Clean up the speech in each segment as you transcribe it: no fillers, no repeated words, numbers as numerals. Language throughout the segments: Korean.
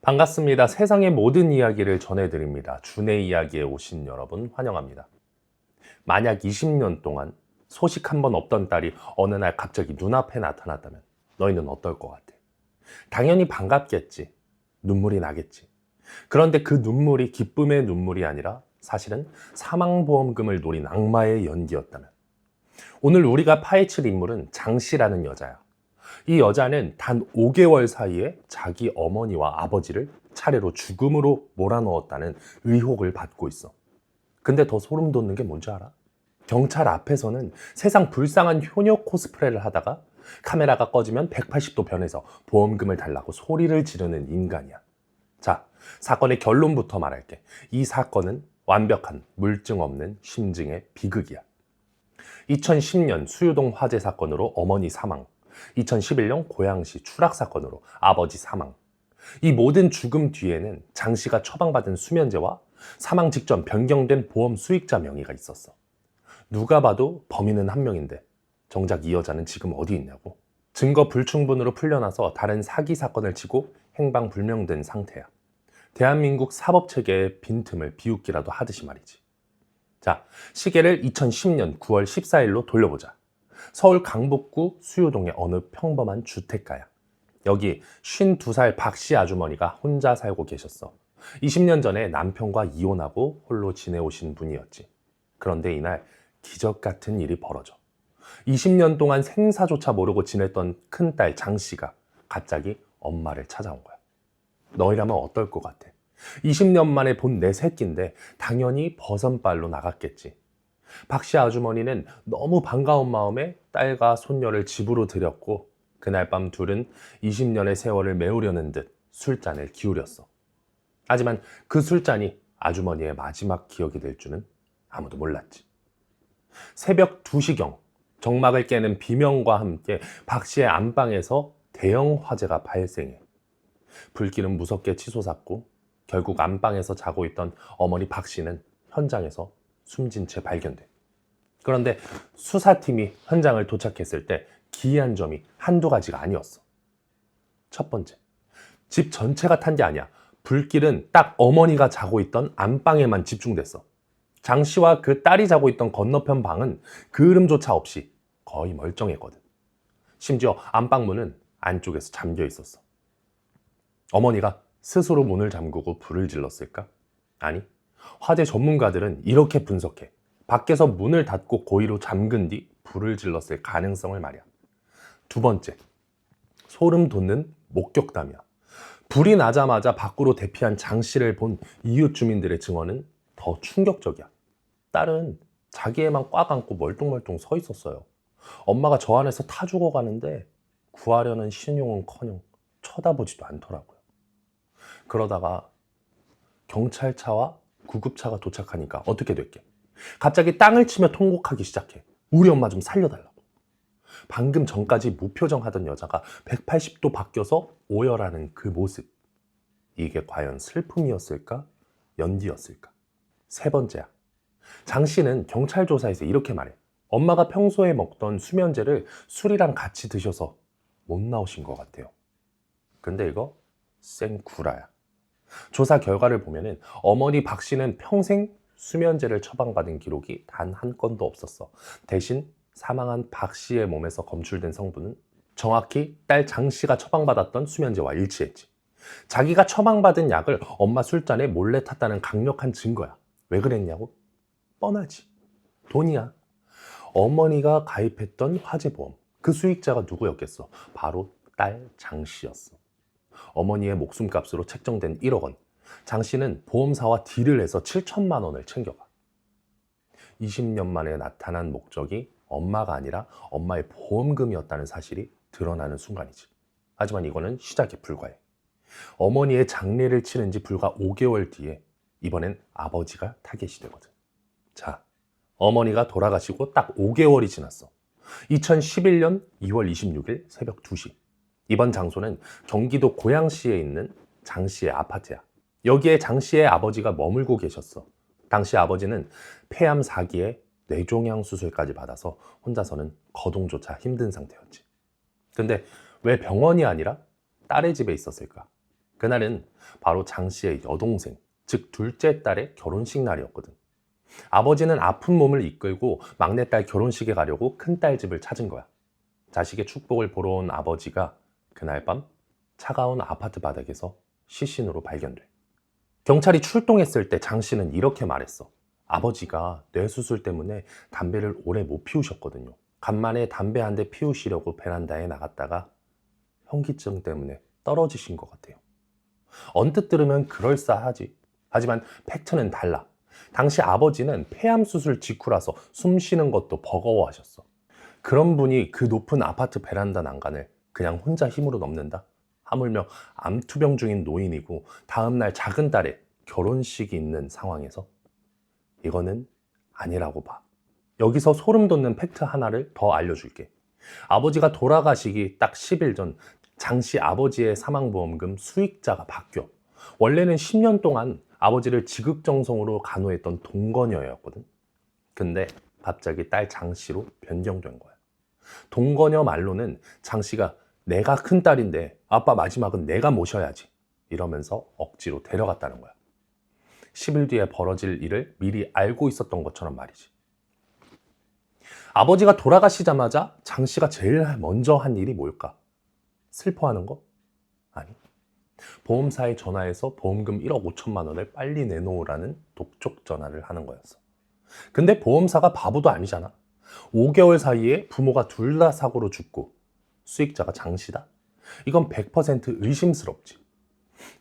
반갑습니다. 세상의 모든 이야기를 전해드립니다. 준의 이야기에 오신 여러분 환영합니다. 만약 20년 동안 소식 한 번 없던 딸이 어느 날 갑자기 눈앞에 나타났다면 너희는 어떨 것 같아? 당연히 반갑겠지. 눈물이 나겠지. 그런데 그 눈물이 기쁨의 눈물이 아니라 사실은 사망보험금을 노린 악마의 연기였다면, 오늘 우리가 파헤칠 인물은 장 씨라는 여자야. 이 여자는 단 5개월 사이에 자기 어머니와 아버지를 차례로 죽음으로 몰아넣었다는 의혹을 받고 있어. 근데 더 소름 돋는 게 뭔지 알아? 경찰 앞에서는 세상 불쌍한 효녀 코스프레를 하다가 카메라가 꺼지면 180도 변해서 보험금을 달라고 소리를 지르는 인간이야. 자, 사건의 결론부터 말할게. 이 사건은 완벽한 물증 없는 심증의 비극이야. 2010년 수유동 화재 사건으로 어머니 사망, 2011년 고양시 추락 사건으로 아버지 사망. 이 모든 죽음 뒤에는 장 씨가 처방받은 수면제와 사망 직전 변경된 보험 수익자 명의가 있었어. 누가 봐도 범인은 한 명인데 정작 이 여자는 지금 어디 있냐고. 증거 불충분으로 풀려나서 다른 사기 사건을 치고 행방불명된 상태야. 대한민국 사법체계의 빈틈을 비웃기라도 하듯이 말이지. 자, 시계를 2010년 9월 14일로 돌려보자. 서울 강북구 수유동의 어느 평범한 주택가야. 여기 52살 박씨 아주머니가 혼자 살고 계셨어. 20년 전에 남편과 이혼하고 홀로 지내오신 분이었지. 그런데 이날 기적 같은 일이 벌어져. 20년 동안 생사조차 모르고 지냈던 큰딸 장 씨가 갑자기 엄마를 찾아온 거야. 너희라면 어떨 것 같아? 20년 만에 본 내 새끼인데 당연히 버선발로 나갔겠지. 박씨 아주머니는 너무 반가운 마음에 딸과 손녀를 집으로 들였고, 그날 밤 둘은 20년의 세월을 메우려는 듯 술잔을 기울였어. 하지만 그 술잔이 아주머니의 마지막 기억이 될 줄은 아무도 몰랐지. 새벽 2시경 정막을 깨는 비명과 함께 박씨의 안방에서 대형 화재가 발생해. 불길은 무섭게 치솟았고 결국 안방에서 자고 있던 어머니 박씨는 현장에서 숨진 채 발견돼. 그런데 수사팀이 현장을 도착했을 때 기이한 점이 한두 가지가 아니었어. 첫 번째, 집 전체가 탄 게 아니야. 불길은 딱 어머니가 자고 있던 안방에만 집중됐어. 장 씨와 그 딸이 자고 있던 건너편 방은 그을음조차 없이 거의 멀쩡했거든. 심지어 안방문은 안쪽에서 잠겨 있었어. 어머니가 스스로 문을 잠그고 불을 질렀을까? 아니, 화재 전문가들은 이렇게 분석해. 밖에서 문을 닫고 고의로 잠근 뒤 불을 질렀을 가능성을 말이야. 두 번째, 소름 돋는 목격담이야. 불이 나자마자 밖으로 대피한 장 씨를 본 이웃 주민들의 증언은 더 충격적이야. 딸은 자기애만 꽉 안고 멀뚱멀뚱 서 있었어요. 엄마가 저 안에서 타 죽어가는데 구하려는 신용은커녕 쳐다보지도 않더라고요. 그러다가 경찰차와 구급차가 도착하니까 어떻게 됐게? 갑자기 땅을 치며 통곡하기 시작해. 우리 엄마 좀 살려달라고. 방금 전까지 무표정하던 여자가 180도 바뀌어서 오열하는 그 모습. 이게 과연 슬픔이었을까? 연기였을까? 세 번째야. 장 씨는 경찰 조사에서 이렇게 말해. 엄마가 평소에 먹던 수면제를 술이랑 같이 드셔서 못 나오신 것 같아요. 근데 이거 생구라야. 조사 결과를 보면은 어머니 박 씨는 평생 수면제를 처방받은 기록이 단 한 건도 없었어. 대신 사망한 박 씨의 몸에서 검출된 성분은 정확히 딸 장 씨가 처방받았던 수면제와 일치했지. 자기가 처방받은 약을 엄마 술잔에 몰래 탔다는 강력한 증거야. 왜 그랬냐고? 뻔하지. 돈이야. 어머니가 가입했던 화재보험, 그 수익자가 누구였겠어? 바로 딸 장 씨였어. 어머니의 목숨값으로 책정된 1억 원. 장 씨는 보험사와 딜을 해서 7천만 원을 챙겨가. 20년 만에 나타난 목적이 엄마가 아니라 엄마의 보험금이었다는 사실이 드러나는 순간이지. 하지만 이거는 시작에 불과해. 어머니의 장례를 치른 지 불과 5개월 뒤에 이번엔 아버지가 타겟이 되거든. 자, 어머니가 돌아가시고 딱 5개월이 지났어. 2011년 2월 26일 새벽 2시. 이번 장소는 경기도 고양시에 있는 장 씨의 아파트야. 여기에 장 씨의 아버지가 머물고 계셨어. 당시 아버지는 폐암 4기에 뇌종양 수술까지 받아서 혼자서는 거동조차 힘든 상태였지. 근데 왜 병원이 아니라 딸의 집에 있었을까? 그날은 바로 장 씨의 여동생, 즉 둘째 딸의 결혼식 날이었거든. 아버지는 아픈 몸을 이끌고 막내딸 결혼식에 가려고 큰딸 집을 찾은 거야. 자식의 축복을 보러 온 아버지가 그날 밤 차가운 아파트 바닥에서 시신으로 발견돼. 경찰이 출동했을 때 장 씨는 이렇게 말했어. 아버지가 뇌수술 때문에 담배를 오래 못 피우셨거든요. 간만에 담배 한 대 피우시려고 베란다에 나갔다가 현기증 때문에 떨어지신 것 같아요. 언뜻 들으면 그럴싸하지. 하지만 팩트는 달라. 당시 아버지는 폐암 수술 직후라서 숨 쉬는 것도 버거워하셨어. 그런 분이 그 높은 아파트 베란다 난간을 그냥 혼자 힘으로 넘는다? 하물며 암투병 중인 노인이고 다음날 작은 딸의 결혼식이 있는 상황에서 이거는 아니라고 봐. 여기서 소름 돋는 팩트 하나를 더 알려줄게. 아버지가 돌아가시기 딱 10일 전 장 씨 아버지의 사망보험금 수익자가 바뀌어. 원래는 10년 동안 아버지를 지극정성으로 간호했던 동거녀였거든. 근데 갑자기 딸 장 씨로 변경된 거야. 동거녀 말로는 장 씨가 내가 큰 딸인데 아빠 마지막은 내가 모셔야지 이러면서 억지로 데려갔다는 거야. 10일 뒤에 벌어질 일을 미리 알고 있었던 것처럼 말이지. 아버지가 돌아가시자마자 장 씨가 제일 먼저 한 일이 뭘까? 슬퍼하는 거? 아니. 보험사에 전화해서 보험금 1억 5천만 원을 빨리 내놓으라는 독촉 전화를 하는 거였어. 근데 보험사가 바보도 아니잖아. 5개월 사이에 부모가 둘 다 사고로 죽고 수익자가 장 씨다? 이건 100% 의심스럽지.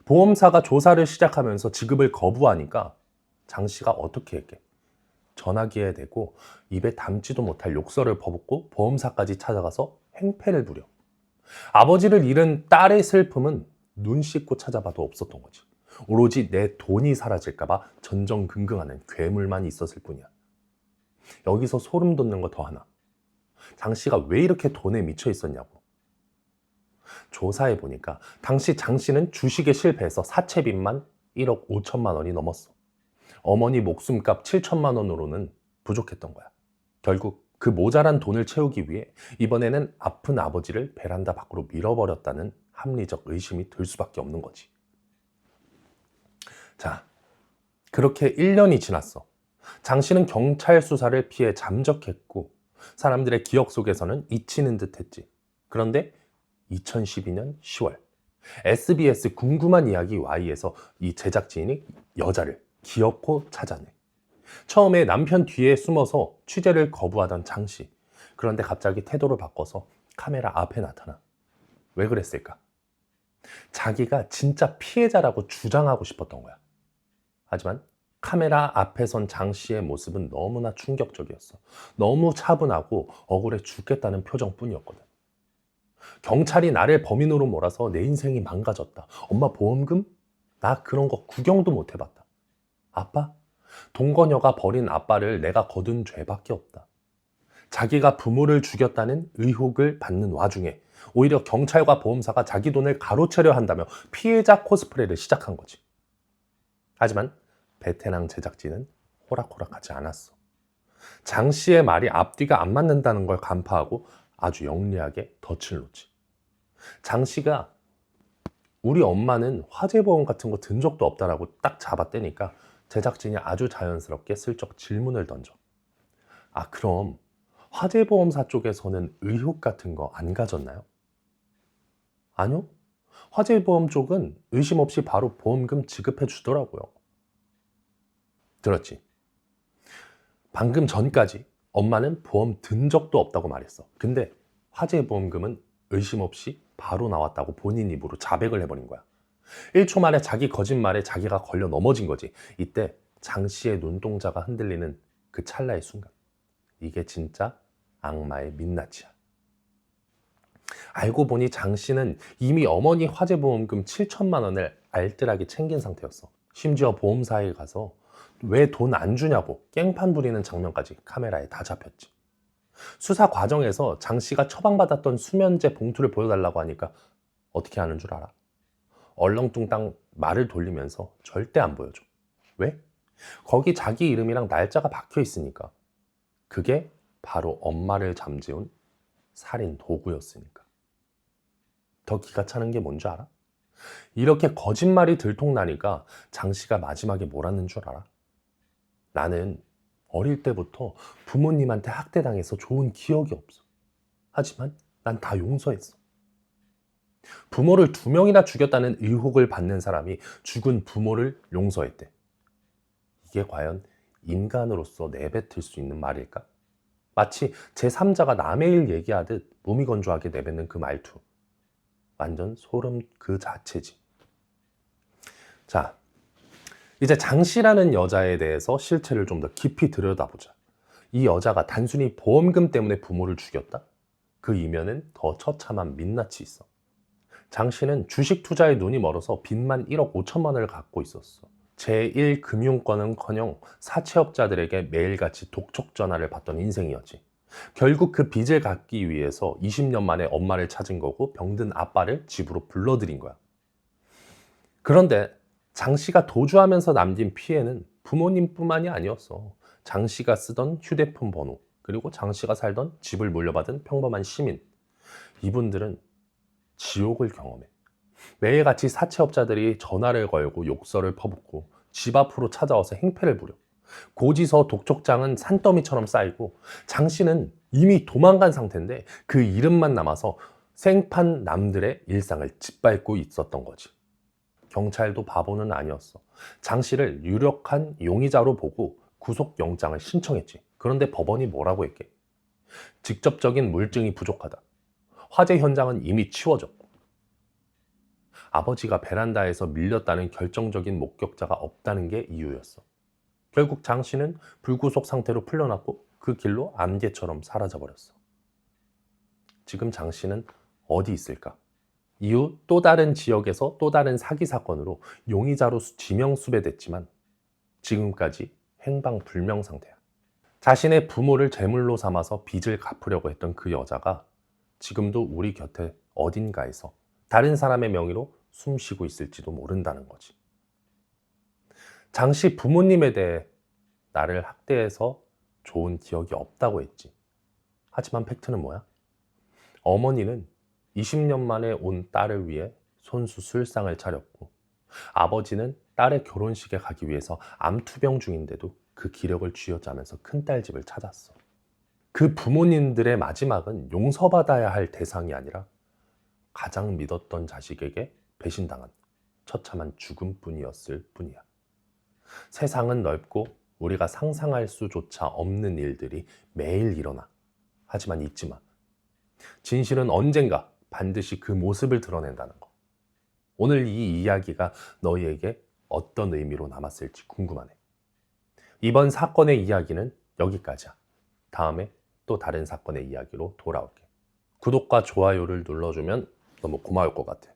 보험사가 조사를 시작하면서 지급을 거부하니까 장 씨가 어떻게 했게? 전화기에 대고 입에 담지도 못할 욕설을 퍼붓고 보험사까지 찾아가서 행패를 부려. 아버지를 잃은 딸의 슬픔은 눈 씻고 찾아봐도 없었던 거지. 오로지 내 돈이 사라질까봐 전전긍긍하는 괴물만 있었을 뿐이야. 여기서 소름 돋는 거 더 하나. 장 씨가 왜 이렇게 돈에 미쳐 있었냐고. 조사해 보니까 당시 장 씨는 주식에 실패해서 사채빚만 1억 5천만 원이 넘었어. 어머니 목숨값 7천만 원으로는 부족했던 거야. 결국 그 모자란 돈을 채우기 위해 이번에는 아픈 아버지를 베란다 밖으로 밀어버렸다는 합리적 의심이 들 수밖에 없는 거지. 자, 그렇게 1년이 지났어. 장 씨는 경찰 수사를 피해 잠적했고 사람들의 기억 속에서는 잊히는 듯 했지. 그런데 2012년 10월 SBS 궁금한 이야기 Y에서 이 제작진이 여자를 기어코 찾아내. 처음에 남편 뒤에 숨어서 취재를 거부하던 장 씨. 그런데 갑자기 태도를 바꿔서 카메라 앞에 나타나. 왜 그랬을까? 자기가 진짜 피해자라고 주장하고 싶었던 거야. 하지만 카메라 앞에 선 장 씨의 모습은 너무나 충격적이었어. 너무 차분하고 억울해 죽겠다는 표정뿐이었거든. 경찰이 나를 범인으로 몰아서 내 인생이 망가졌다. 엄마 보험금? 나 그런 거 구경도 못 해봤다. 아빠? 동거녀가 버린 아빠를 내가 거둔 죄밖에 없다. 자기가 부모를 죽였다는 의혹을 받는 와중에 오히려 경찰과 보험사가 자기 돈을 가로채려 한다며 피해자 코스프레를 시작한 거지. 하지만 베테랑 제작진은 호락호락하지 않았어. 장 씨의 말이 앞뒤가 안 맞는다는 걸 간파하고 아주 영리하게 덫을 놓지. 장 씨가 우리 엄마는 화재보험 같은 거 든 적도 없다라고 딱 잡아떼니까 제작진이 아주 자연스럽게 슬쩍 질문을 던져. 아, 그럼 화재보험사 쪽에서는 의혹 같은 거 안 가졌나요? 아니요. 화재보험 쪽은 의심 없이 바로 보험금 지급해 주더라고요. 들었지? 방금 전까지 엄마는 보험 든 적도 없다고 말했어. 근데 화재보험금은 의심 없이 바로 나왔다고 본인 입으로 자백을 해버린 거야. 1초 만에 자기 거짓말에 자기가 걸려 넘어진 거지. 이때 장 씨의 눈동자가 흔들리는 그 찰나의 순간. 이게 진짜 악마의 민낯이야. 알고 보니 장 씨는 이미 어머니 화재보험금 7천만 원을 알뜰하게 챙긴 상태였어. 심지어 보험사에 가서 왜 돈 안 주냐고 깽판 부리는 장면까지 카메라에 다 잡혔지. 수사 과정에서 장 씨가 처방받았던 수면제 봉투를 보여달라고 하니까 어떻게 하는 줄 알아? 얼렁뚱땅 말을 돌리면서 절대 안 보여줘. 왜? 거기 자기 이름이랑 날짜가 박혀 있으니까. 그게 바로 엄마를 잠재운 살인 도구였으니까. 더 기가 차는 게 뭔지 알아? 이렇게 거짓말이 들통나니까 장 씨가 마지막에 뭘 하는 줄 알아? 나는 어릴 때부터 부모님한테 학대당해서 좋은 기억이 없어. 하지만 난 다 용서했어. 부모를 2명이나 죽였다는 의혹을 받는 사람이 죽은 부모를 용서했대. 이게 과연 인간으로서 내뱉을 수 있는 말일까? 마치 제3자가 남의 일 얘기하듯 무미건조하게 내뱉는 그 말투. 완전 소름 그 자체지. 자, 이제 장 씨라는 여자에 대해서 실체를 좀 더 깊이 들여다보자. 이 여자가 단순히 보험금 때문에 부모를 죽였다? 그 이면은 더 처참한 민낯이 있어. 장 씨는 주식 투자에 눈이 멀어서 빚만 1억 5천만 원을 갖고 있었어. 제1금융권은커녕 사채업자들에게 매일같이 독촉 전화를 받던 인생이었지. 결국 그 빚을 갚기 위해서 20년 만에 엄마를 찾은 거고 병든 아빠를 집으로 불러들인 거야. 그런데 장 씨가 도주하면서 남긴 피해는 부모님뿐만이 아니었어. 장 씨가 쓰던 휴대폰 번호, 그리고 장 씨가 살던 집을 물려받은 평범한 시민. 이분들은 지옥을 경험해. 매일같이 사채업자들이 전화를 걸고 욕설을 퍼붓고 집 앞으로 찾아와서 행패를 부려. 고지서 독촉장은 산더미처럼 쌓이고 장 씨는 이미 도망간 상태인데 그 이름만 남아서 생판 남들의 일상을 짓밟고 있었던 거지. 경찰도 바보는 아니었어. 장 씨를 유력한 용의자로 보고 구속영장을 신청했지. 그런데 법원이 뭐라고 했게? 직접적인 물증이 부족하다. 화재 현장은 이미 치워졌고 아버지가 베란다에서 밀렸다는 결정적인 목격자가 없다는 게 이유였어. 결국 장 씨는 불구속 상태로 풀려났고 그 길로 안개처럼 사라져버렸어. 지금 장 씨는 어디 있을까? 이후 또 다른 지역에서 또 다른 사기 사건으로 용의자로 지명수배됐지만 지금까지 행방불명 상태야. 자신의 부모를 제물로 삼아서 빚을 갚으려고 했던 그 여자가 지금도 우리 곁에 어딘가에서 다른 사람의 명의로 숨쉬고 있을지도 모른다는 거지. 장 씨 부모님에 대해 나를 학대해서 좋은 기억이 없다고 했지. 하지만 팩트는 뭐야? 어머니는 20년 만에 온 딸을 위해 손수술상을 차렸고 아버지는 딸의 결혼식에 가기 위해서 암투병 중인데도 그 기력을 쥐어짜면서 큰딸 집을 찾았어. 그 부모님들의 마지막은 용서받아야 할 대상이 아니라 가장 믿었던 자식에게 배신당한 처참한 죽음뿐이었을 뿐이야. 세상은 넓고 우리가 상상할 수조차 없는 일들이 매일 일어나. 하지만 잊지 마. 진실은 언젠가 반드시 그 모습을 드러낸다는 거. 오늘 이 이야기가 너희에게 어떤 의미로 남았을지 궁금하네. 이번 사건의 이야기는 여기까지야. 다음에 또 다른 사건의 이야기로 돌아올게. 구독과 좋아요를 눌러주면 너무 고마울 것 같아.